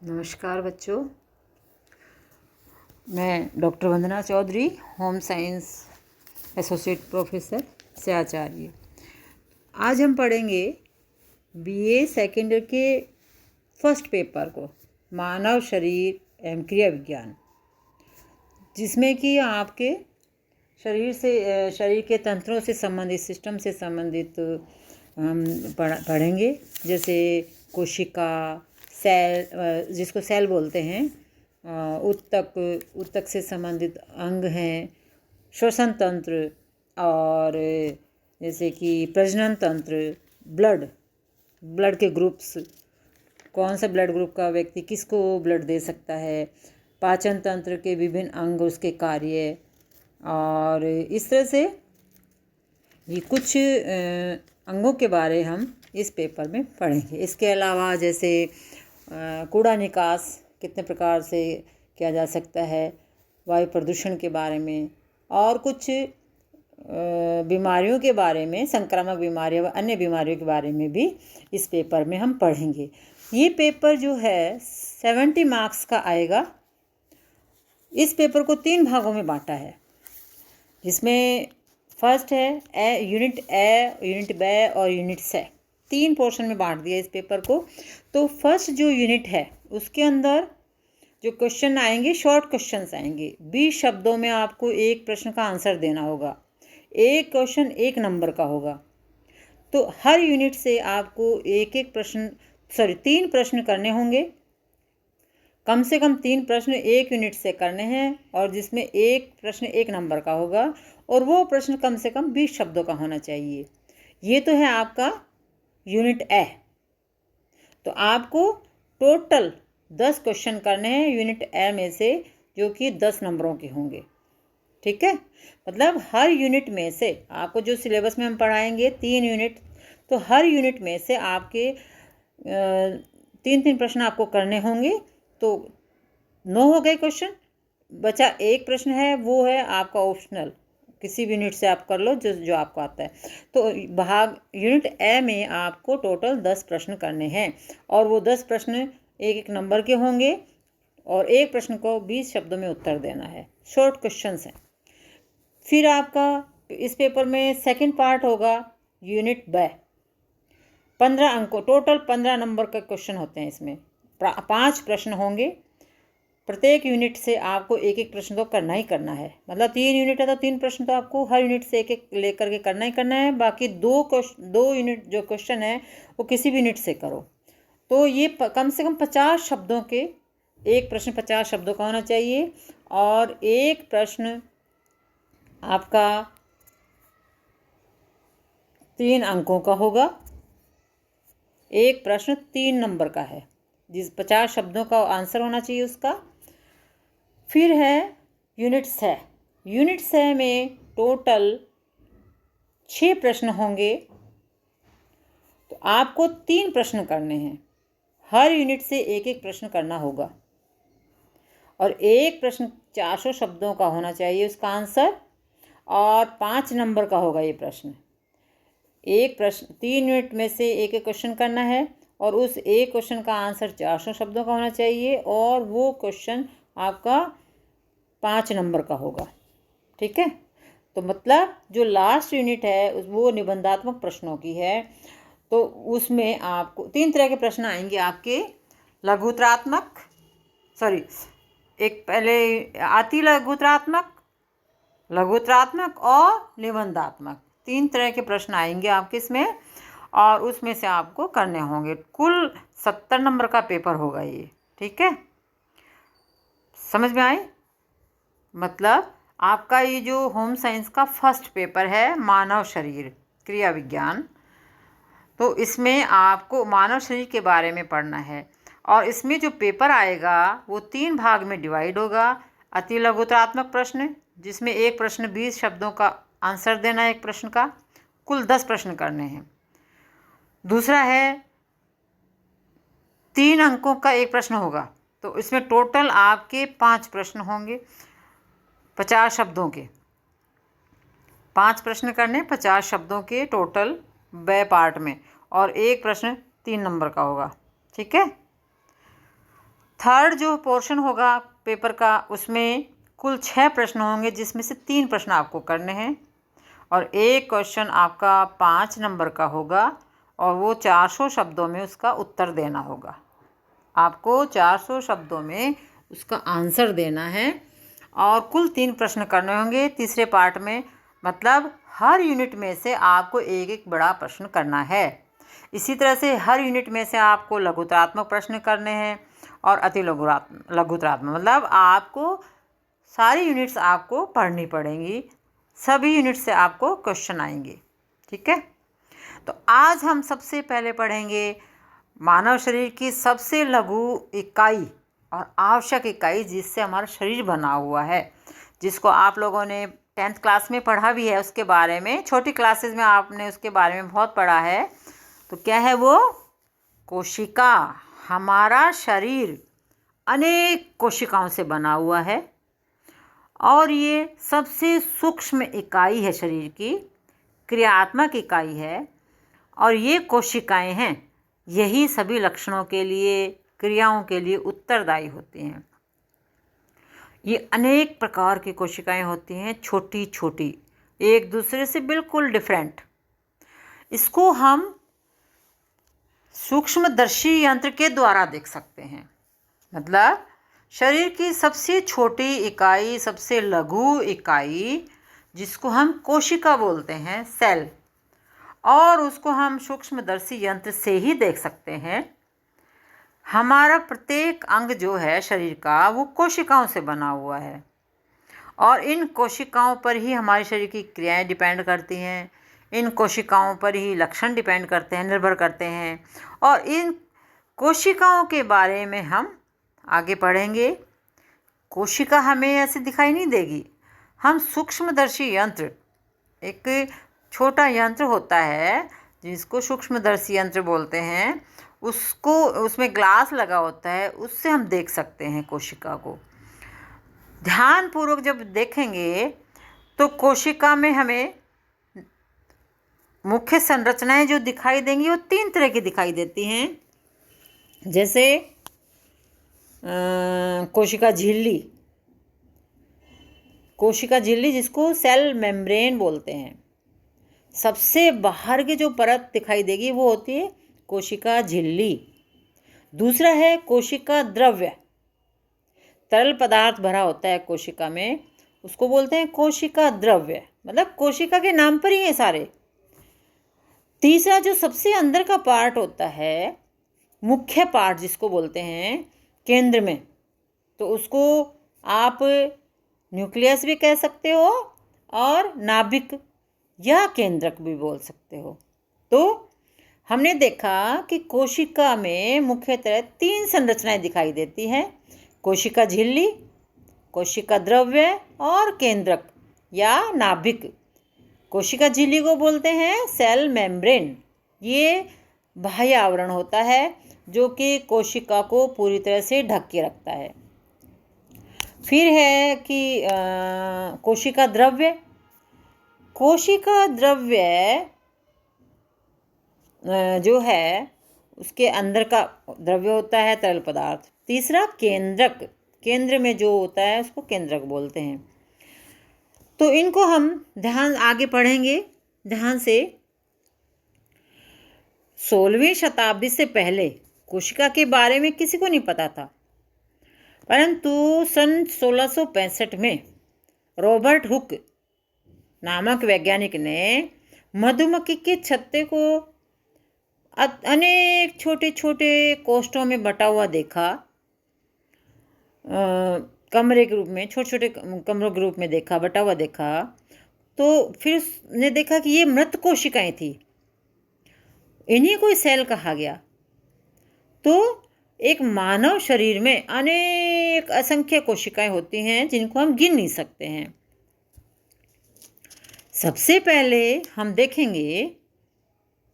नमस्कार बच्चों, मैं doctor Vandana Chaudhary, home science associate professor से आचार्य। आज हम पढ़ेंगे बीए सेकेंड ईयर के फर्स्ट पेपर को, मानव शरीर एवं क्रिया विज्ञान, जिसमें कि आपके शरीर के तंत्रों से संबंधित, सिस्टम से संबंधित हम पढ़ेंगे। जैसे कोशिका, सेल, जिसको सेल बोलते हैं, उत्तक से संबंधित अंग हैं, श्वसन तंत्र, और जैसे कि प्रजनन तंत्र, ब्लड के ग्रुप्स, कौन सा ब्लड ग्रुप का व्यक्ति किसको ब्लड दे सकता है, पाचन तंत्र के विभिन्न अंग, उसके कार्य, और इस तरह से ये कुछ अंगों के बारे हम इस पेपर में पढ़ेंगे। इसके अलावा जैसे कूड़ा निकास कितने प्रकार से किया जा सकता है, वायु प्रदूषण के बारे में, और कुछ बीमारियों के बारे में, संक्रामक बीमारियां व अन्य बीमारियों के बारे में भी इस पेपर में हम पढ़ेंगे। ये पेपर जो है 70 मार्क्स का आएगा। इस पेपर को 3 भागों में बांटा है, जिसमें फर्स्ट है यूनिट ए, यूनिट बी और यूनिट सी। 3 पोर्शन में बांट दिया इस पेपर को। तो फर्स्ट जो यूनिट है उसके अंदर जो क्वेश्चन आएंगे, शॉर्ट क्वेश्चंस आएंगे। 20 शब्दों में आपको एक प्रश्न का आंसर देना होगा। एक क्वेश्चन 1 नंबर का होगा। तो हर यूनिट से आपको तीन प्रश्न करने होंगे। कम से कम 3 प्रश्न एक यूनिट से करने हैं, और जिसमें एक प्रश्न 1 नंबर का होगा, और वो प्रश्न कम से कम 20 शब्दों का होना चाहिए। ये तो है आपका यूनिट ए। तो आपको टोटल 10 क्वेश्चन करने हैं यूनिट ए में से, जो कि 10 नंबरों के होंगे। ठीक है, मतलब हर यूनिट में से आपको, जो सिलेबस में हम पढ़ाएंगे 3 यूनिट, तो हर यूनिट में से आपके 3-3 प्रश्न आपको करने होंगे। तो 9 हो गए क्वेश्चन। बचा एक प्रश्न है, वो है आपका ऑप्शनल, किसी भी यूनिट से आप कर लो जो आपको आता है। तो भाग यूनिट ए में आपको टोटल 10 प्रश्न करने हैं, और वो 10 प्रश्न 1-1 नंबर के होंगे, और एक प्रश्न को 20 शब्दों में उत्तर देना है। शॉर्ट क्वेश्चंस हैं। फिर आपका इस पेपर में सेकंड पार्ट होगा यूनिट बी। 15 अंकों, टोटल 15 नंबर का क्वेश्चन होते हैं। इसमें 5 प्रश्न होंगे। प्रत्येक यूनिट से आपको 1-1 प्रश्न तो करना ही करना है। मतलब 3 यूनिट है तो 3 प्रश्न तो आपको हर यूनिट से 1-1 लेकर के करना ही करना है। बाकी 2 यूनिट जो क्वेश्चन है वो किसी भी यूनिट से करो। तो ये कम से कम 50 शब्दों के, एक प्रश्न 50 शब्दों का होना चाहिए, और एक प्रश्न आपका 3 अंकों का होगा। एक प्रश्न 3 नंबर का है, जिस 50 शब्दों का आंसर होना चाहिए उसका। फिर है यूनिट सी। यूनिट सी में टोटल 6 प्रश्न होंगे। तो आपको 3 प्रश्न करने हैं। हर यूनिट से 1-1 प्रश्न करना होगा, और एक प्रश्न 400 शब्दों का होना चाहिए उसका आंसर, और 5 नंबर का होगा ये प्रश्न। एक प्रश्न 3 यूनिट में से 1-1 क्वेश्चन करना है, और उस एक क्वेश्चन का आंसर 400 शब्दों का होना चाहिए, और वो क्वेश्चन आपका 5 नंबर का होगा। ठीक है, तो मतलब जो लास्ट यूनिट है वो निबंधात्मक प्रश्नों की है। तो उसमें आपको 3 तरह के प्रश्न आएंगे आपके। एक पहले अति लघुत्रात्मक, लघुत्रात्मक और निबंधात्मक, 3 तरह के प्रश्न आएंगे आपके इसमें, और उसमें से आपको करने होंगे। कुल 70 नंबर का पेपर होगा ये। ठीक है, समझ में आई? मतलब आपका ये जो होम साइंस का फर्स्ट पेपर है, मानव शरीर क्रिया विज्ञान, तो इसमें आपको मानव शरीर के बारे में पढ़ना है। और इसमें जो पेपर आएगा वो 3 भाग में डिवाइड होगा। अति लघुत्रात्मक प्रश्न, जिसमें एक प्रश्न 20 शब्दों का आंसर देना है, एक प्रश्न का कुल 10 प्रश्न करने हैं। दूसरा है 3 अंकों का एक प्रश्न होगा। तो इसमें टोटल आपके 5 प्रश्न होंगे 50 शब्दों के। 5 प्रश्न करने 50 शब्दों के टोटल बे पार्ट में, और एक प्रश्न 3 नंबर का होगा। ठीक है, थर्ड जो पोर्शन होगा पेपर का, उसमें कुल 6 प्रश्न होंगे, जिसमें से 3 प्रश्न आपको करने हैं और एक क्वेश्चन आपका 5 नंबर का होगा और वो 400 शब्दों में उसका उत्तर देना होगा। आपको 400 शब्दों में उसका आंसर देना है और कुल 3 प्रश्न करने होंगे तीसरे पार्ट में। मतलब हर यूनिट में से आपको एक एक बड़ा प्रश्न करना है। इसी तरह से हर यूनिट में से आपको लघुतरात्मक प्रश्न करने हैं और अति लघुतरात्मक, मतलब आपको सारी यूनिट्स आपको पढ़नी पड़ेंगी, सभी यूनिट से आपको क्वेश्चन आएंगे। ठीक है, तो आज हम सबसे पहले पढ़ेंगे मानव शरीर की सबसे लघु इकाई और आवश्यक इकाई जिससे हमारा शरीर बना हुआ है, जिसको आप लोगों ने 10th क्लास में पढ़ा भी है, उसके बारे में छोटी क्लासेस में आपने उसके बारे में बहुत पढ़ा है। तो क्या है वो? कोशिका। हमारा शरीर अनेक कोशिकाओं से बना हुआ है और ये सबसे सूक्ष्म इकाई है, शरीर की क्रियात्मक इकाई है और ये कोशिकाएं हैं, यही सभी लक्षणों के लिए, क्रियाओं के लिए उत्तरदायी होती हैं। ये अनेक प्रकार की कोशिकाएं होती हैं, छोटी छोटी, एक दूसरे से बिल्कुल डिफरेंट। इसको हम सूक्ष्मदर्शी यंत्र के द्वारा देख सकते हैं। मतलब शरीर की सबसे छोटी इकाई, सबसे लघु इकाई, जिसको हम कोशिका बोलते हैं, सेल, और उसको हम सूक्ष्मदर्शी यंत्र से ही देख सकते हैं। हमारा प्रत्येक अंग जो है शरीर का, वो कोशिकाओं से बना हुआ है और इन कोशिकाओं पर ही हमारे शरीर की क्रियाएं डिपेंड करती हैं, इन कोशिकाओं पर ही लक्षण डिपेंड करते हैं, निर्भर करते हैं। और इन कोशिकाओं के बारे में हम आगे पढ़ेंगे। कोशिका हमें ऐसे दिखाई नहीं देगी, हम सूक्ष्मदर्शी यंत्र, एक छोटा यंत्र होता है जिसको सूक्ष्मदर्शी यंत्र बोलते हैं, उसको, उसमें ग्लास लगा होता है, उससे हम देख सकते हैं कोशिका को। ध्यानपूर्वक जब देखेंगे तो कोशिका में हमें मुख्य संरचनाएं जो दिखाई देंगी वो 3 तरह की दिखाई देती हैं। जैसे कोशिका झिल्ली, कोशिका झिल्ली जिसको सेल मेम्ब्रेन बोलते हैं, सबसे बाहर की जो परत दिखाई देगी वो होती है कोशिका झिल्ली। दूसरा है कोशिका द्रव्य, तरल पदार्थ भरा होता है कोशिका में, उसको बोलते हैं कोशिका द्रव्य, मतलब कोशिका के नाम पर ही है सारे। तीसरा जो सबसे अंदर का पार्ट होता है, मुख्य पार्ट जिसको बोलते हैं केंद्र में, तो उसको आप न्यूक्लियस भी कह सकते हो और नाभिक या केंद्रक भी बोल सकते हो। तो हमने देखा कि कोशिका में मुख्यतः 3 संरचनाएं दिखाई देती हैं, कोशिका झिल्ली, कोशिका द्रव्य और केंद्रक या नाभिक। कोशिका झिल्ली को बोलते हैं सेल मेम्ब्रेन, ये बाह्य आवरण होता है जो कि कोशिका को पूरी तरह से ढक के रखता है। फिर है कि कोशिका द्रव्य, कोशिका द्रव्य जो है उसके अंदर का द्रव्य होता है तरल पदार्थ। तीसरा केंद्रक, केंद्र में जो होता है उसको केंद्रक बोलते हैं। तो इनको हम ध्यान आगे पढ़ेंगे ध्यान से। 16वीं शताब्दी से पहले कोशिका के बारे में किसी को नहीं पता था, परंतु सन 1665 में रॉबर्ट हुक नामक वैज्ञानिक ने मधुमक्खी के छत्ते को अनेक छोटे छोटे कोष्ठों में बटा हुआ देखा, कमरे के रूप में, छोटे छोटे कमरों के रूप में देखा, बटा हुआ देखा। तो फिर उसने देखा कि ये मृत कोशिकाएं थी, इन्हीं को सेल कहा गया। तो एक मानव शरीर में अनेक असंख्य कोशिकाएं होती हैं जिनको हम गिन नहीं सकते हैं। सबसे पहले हम देखेंगे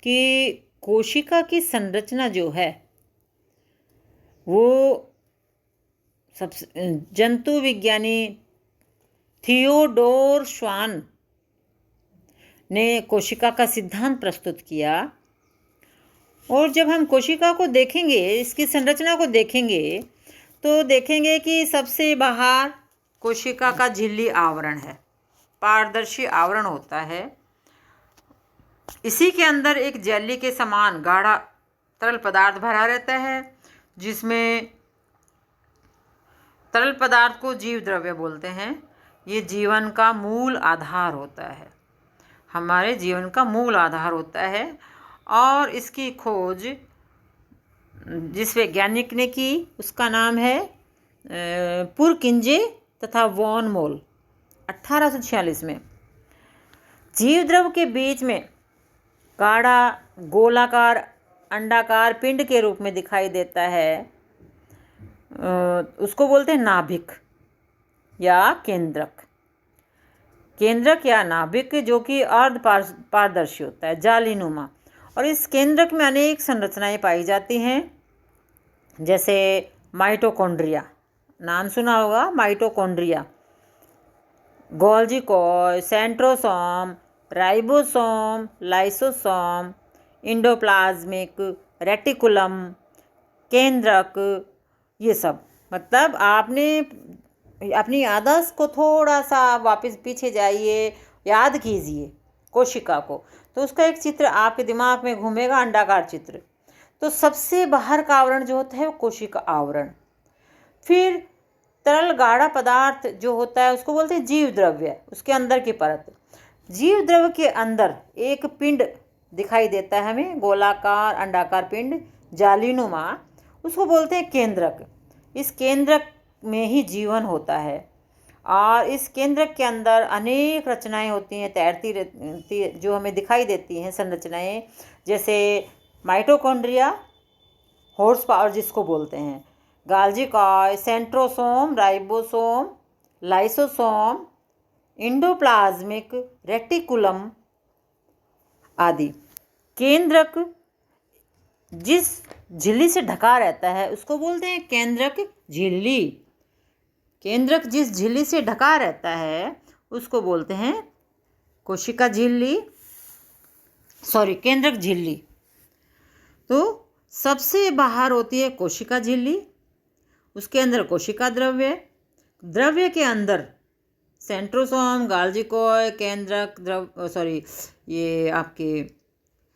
कि कोशिका की संरचना जो है वो जंतु विज्ञानी थियोडोर श्वान ने कोशिका का सिद्धांत प्रस्तुत किया। और जब हम कोशिका को देखेंगे, इसकी संरचना को देखेंगे, तो देखेंगे कि सबसे बाहर कोशिका का झिल्ली आवरण है, पारदर्शी आवरण होता है। इसी के अंदर एक जेली के समान गाढ़ा तरल पदार्थ भरा रहता है, जिसमें तरल पदार्थ को जीव द्रव्य बोलते हैं। ये जीवन का मूल आधार होता है, हमारे जीवन का मूल आधार होता है। और इसकी खोज जिस वैज्ञानिक ने की उसका नाम है पुरकिंजे तथा वॉन मोल, 1846 में। जीव द्रव के बीच में गाढ़ा गोलाकार अंडाकार पिंड के रूप में दिखाई देता है, उसको बोलते हैं नाभिक या केंद्रक। केंद्रक या नाभिक जो कि अर्ध पारदर्शी होता है, जालीनुमा। और इस केंद्रक में अनेक संरचनाएं पाई जाती हैं, जैसे माइटोकॉन्ड्रिया, नाम सुना होगा mitochondria, Golgi coy, centrosome, ribosome, lysosome, endoplasmic reticulum, केंद्रक, ये सब। मतलब आपने अपनी याददाश्त को थोड़ा सा वापस पीछे जाइए, याद कीजिए कोशिका को, तो उसका एक चित्र आपके दिमाग में घूमेगा, अंडाकार चित्र। तो सबसे बाहर का आवरण जो होता है वो कोशिका आवरण। फिर तरल गाढ़ा पदार्थ जो होता है उसको बोलते हैं जीव द्रव्य, उसके अंदर की परत। जीव द्रव्य के अंदर एक पिंड दिखाई देता है हमें, गोलाकार अंडाकार पिंड, जालीनुमा, उसको बोलते हैं केंद्रक। इस केंद्रक में ही जीवन होता है और इस केंद्रक के अंदर अनेक रचनाएं होती हैं, तैरती रहती, जो हमें दिखाई देती हैं संरचनाएं, जैसे माइटोकॉन्ड्रिया, हॉर्स पावर जिसको बोलते हैं, गाल्जी coy, centrosome, ribosome, lysosome, endoplasmic reticulum आदि। केंद्रक जिस झिल्ली से ढका रहता है उसको बोलते हैं केंद्रक झिल्ली। केंद्रक जिस झिल्ली से ढका रहता है उसको बोलते हैं कोशिका झिल्ली, केंद्रक झिल्ली। तो सबसे बाहर होती है कोशिका झिल्ली, उसके अंदर कोशिका द्रव्य, द्रव्य के अंदर सेंट्रोसोम, गाल्जी कॉय, केंद्रक ये आपके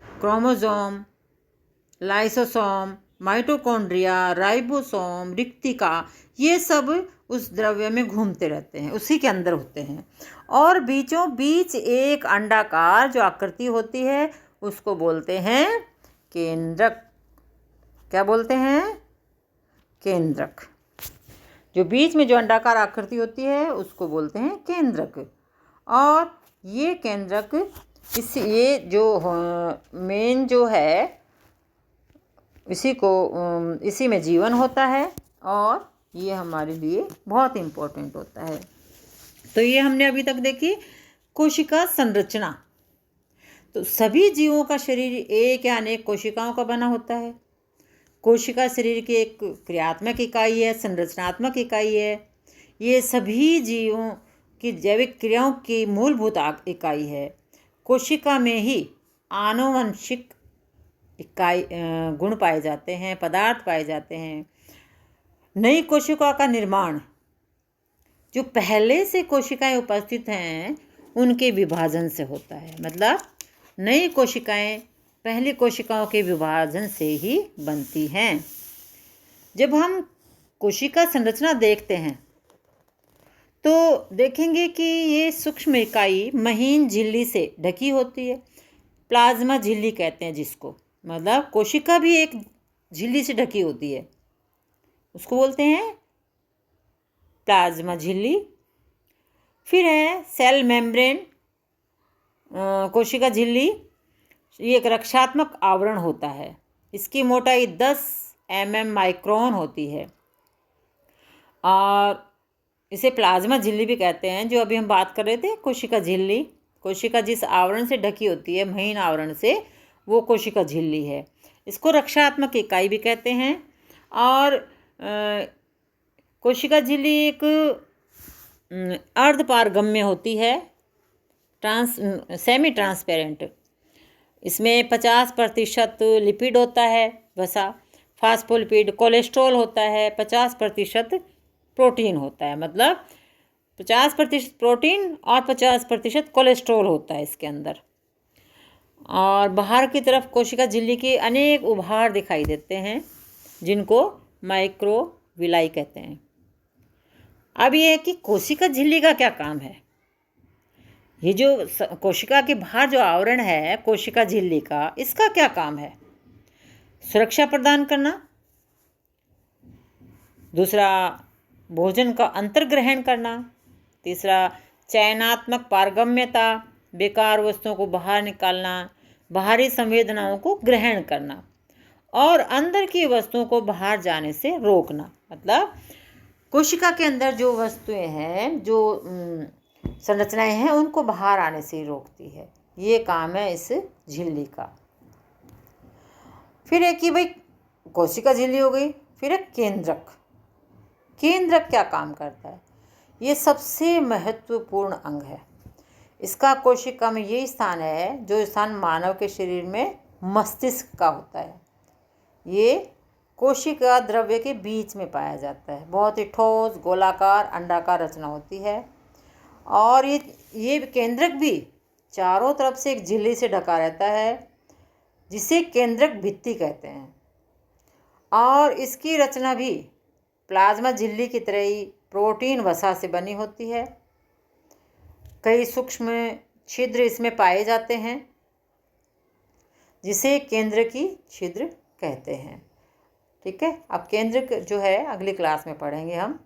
क्रोमोसोम, लाइसोसोम, माइटोकॉन्ड्रिया, राइबोसोम, रिक्तिका, ये सब उस द्रव्य में घूमते रहते हैं, उसी के अंदर होते हैं। और बीचों बीच एक अंडाकार जो आकृति होती है उसको बोलते हैं केंद्रक। क्या बोलते हैं? केंद्रक। जो बीच में जो अंडाकार आकृति होती है उसको बोलते हैं केंद्रक। और ये केंद्रक ये जो मेन जो है इसी में जीवन होता है और ये हमारे लिए बहुत इम्पोर्टेंट होता है। तो ये हमने अभी तक देखी कोशिका संरचना। तो सभी जीवों का शरीर एक या अनेक कोशिकाओं का बना होता है। कोशिका शरीर की एक क्रियात्मक इकाई है, संरचनात्मक इकाई है। ये सभी जीवों की जैविक क्रियाओं की मूलभूत इकाई है। कोशिका में ही आनुवंशिक इकाई गुण पाए जाते हैं, पदार्थ पाए जाते हैं। नई कोशिका का निर्माण जो पहले से कोशिकाएं उपस्थित हैं उनके विभाजन से होता है। मतलब नई कोशिकाएं पहली कोशिकाओं के विभाजन से ही बनती हैं। जब हम कोशिका संरचना देखते हैं तो देखेंगे कि ये सूक्ष्म इकाई महीन झिल्ली से ढकी होती है, प्लाज्मा झिल्ली कहते हैं जिसको। मतलब कोशिका भी एक झिल्ली से ढकी होती है, उसको बोलते हैं प्लाज्मा झिल्ली। फिर है सेल मेम्ब्रेन, कोशिका झिल्ली, ये एक रक्षात्मक आवरण होता है। इसकी मोटाई 10 mm माइक्रोन होती है और इसे प्लाज्मा झिल्ली भी कहते हैं। जो अभी हम बात कर रहे थे कोशिका झिल्ली, कोशिका जिस आवरण से ढकी होती है, महीन आवरण से, वो कोशिका झिल्ली है। इसको रक्षात्मक इकाई भी कहते हैं। और कोशिका झिल्ली एक अर्धपारगम्य होती है, सेमी ट्रांसपेरेंट। इसमें 50% लिपिड होता है, वसा, फास्फोलिपिड, कोलेस्ट्रॉल होता है, 50% प्रोटीन होता है, मतलब 50% प्रोटीन और 50% कोलेस्ट्रॉल होता है इसके अंदर। और बाहर की तरफ कोशिका झिल्ली के अनेक उभार दिखाई देते हैं जिनको माइक्रोविलाई कहते हैं। अब ये है कि कोशिका झिल्ली का क्या काम है। ये जो कोशिका के बाहर जो आवरण है कोशिका झिल्ली का, इसका क्या काम है? सुरक्षा प्रदान करना, दूसरा भोजन का अंतर्ग्रहण करना, तीसरा चयनात्मक पारगम्यता, बेकार वस्तुओं को बाहर निकालना, बाहरी संवेदनाओं को ग्रहण करना और अंदर की वस्तुओं को बाहर जाने से रोकना। मतलब कोशिका के अंदर जो वस्तुएं हैं, जो संरचनाएं हैं, उनको बाहर आने से रोकती है। ये काम है इस झिल्ली का। फिर एक कि भाई कोशिका झिल्ली हो गई, फिर एक केंद्रक। केंद्रक क्या काम करता है? ये सबसे महत्वपूर्ण अंग है। इसका कोशिका में ये स्थान है जो स्थान मानव के शरीर में मस्तिष्क का होता है। ये कोशिका द्रव्य के बीच में पाया जाता है। बहुत ही ठोस गोलाकार अंडाकार रचना होती है और ये केंद्रक भी चारों तरफ से एक झिल्ली से ढका रहता है जिसे केंद्रक भित्ति कहते हैं। और इसकी रचना भी प्लाज्मा झिल्ली की तरह ही प्रोटीन वसा से बनी होती है। कई सूक्ष्म छिद्र इसमें पाए जाते हैं जिसे केंद्र की छिद्र कहते हैं। ठीक है, अब केंद्र जो है अगली क्लास में पढ़ेंगे हम।